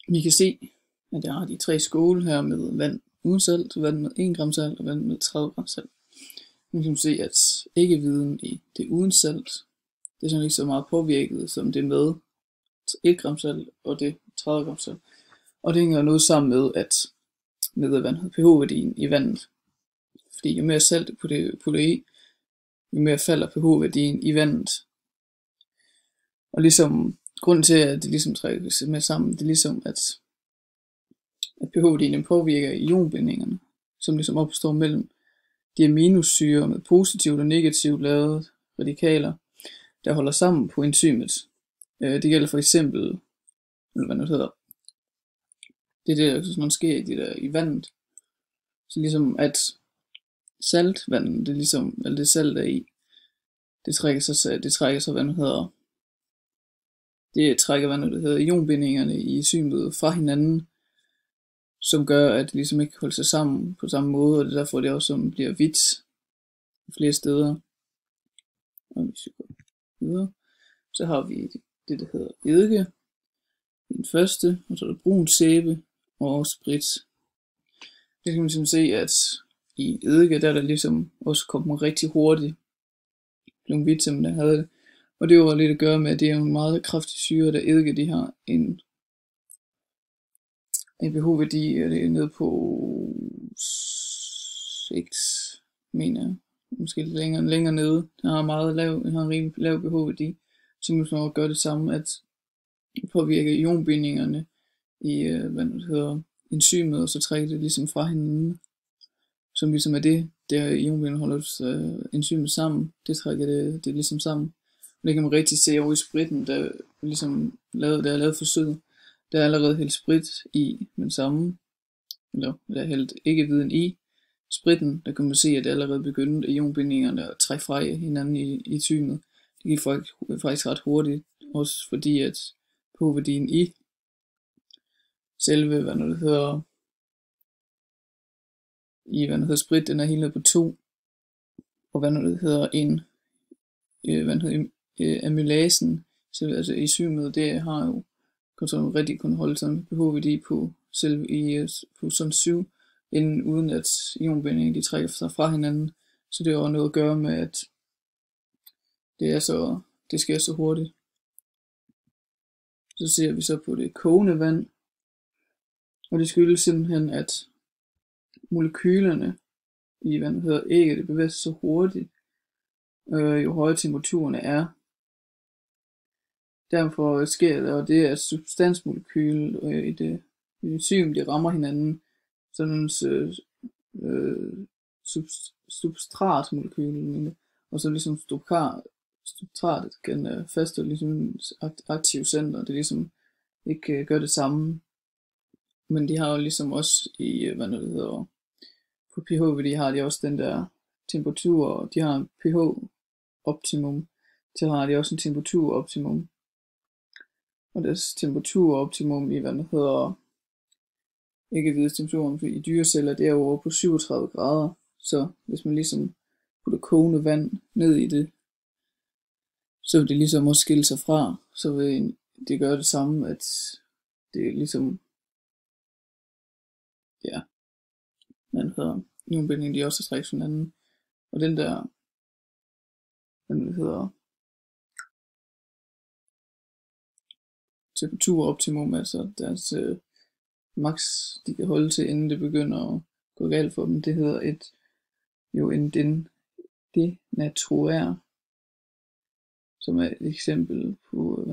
Vi kan se, at jeg har de 3 skåle her med vand uden salt, vand med 1 gram salt og vand med 30 gram salt. Nu kan man se, at æggehviden i det uden salt, det er sådan ikke så meget påvirket som det med 1 gram salt og det 30 gram salt. Og det hænger noget sammen med, at pH-værdien i vandet. Fordi jo mere salt du putter i, jo mere falder pH-værdien i vandet. Og ligesom grunden til, at det ligesom trækkes med sammen, det er ligesom, at pH-værdien påvirker ionbindingerne, som ligesom opstår mellem de aminosyrer med positivt og negativt lavede radikaler, der holder sammen på enzymet. Det gælder for eksempel, hvad det hedder, det er det, der sådan sker i vandet. Så ligesom at saltvandet, det er ligesom, eller det salt er i, det trækker ionbindingerne i enzymet fra hinanden, som gør, at det ligesom ikke holder sig sammen på samme måde, og det er derfor, det også bliver hvidt flere steder. Og hvis vi går videre, så har vi det, der hedder eddike, den første, og så er der brun sæbe og sprit. Det kan man ligesom se, at i eddike, der er der ligesom også kommet rigtig hurtigt nogle hvidt, som der havde det. Og det var lidt at gøre med, at det er en meget kraftig syre, der eddike, de har en pH-værdi, det er nede på 6, mener jeg. Måske lidt længere nede. Den har en rimelig lav pH-værdi, som nu gør det samme, at påvirker ionbindingerne i, enzymet, og så trækker det ligesom fra hinanden. Som ligesom er det, der ionbindingerne holder enzymet sammen, det trækker det ligesom sammen. Og det kan man rigtig se over i spritten, der ligesom der er lavet forsøg. Der er allerede hældt sprit i den samme, eller der er hældt æggehviden i spritten, der kan man se, at det allerede begyndt ionbindingerne at trække fra hinanden i enzymet. Det gik faktisk ret hurtigt, også fordi at pH-værdien i selve, sprit, den er helt nede på 2, og amylasen, altså enzymet, det har jo rigtig kun holde sådan pH-værdi på på sådan 7, uden at ionbindingen de trækker sig fra hinanden. Så det har også noget at gøre med, at det sker så hurtigt. Så ser vi så på det kogende vand, og det skyldes simpelthen, at molekylerne i ægget, det bevæger sig så hurtigt, jo højere temperaturerne er. Derfor sker der, og det er substansmolekyl i det enzym, de rammer hinanden, sådan substratmolekyl, og så ligesom substratet kan fastholde ligesom aktive center, det ligesom ikke gør det samme. Men de har jo ligesom også i, på pH-værdi har de også den der temperatur, og de har en pH-optimum, så har de også en temperaturoptimum. Og deres temperaturoptimum i, æggehvidestemperaturen i dyreceller, det er jo over på 37 grader. Så hvis man ligesom putter kogende vand ned i det, så vil det ligesom også skille sig fra. Så vil det gøre det samme, at det ligesom, ja, ionbindingen, de også trækker sådan anden. Og den der, temperaturoptimum, altså deres max, de kan holde til, inden det begynder at gå galt for dem, det hedder en denaturer, som er et eksempel på,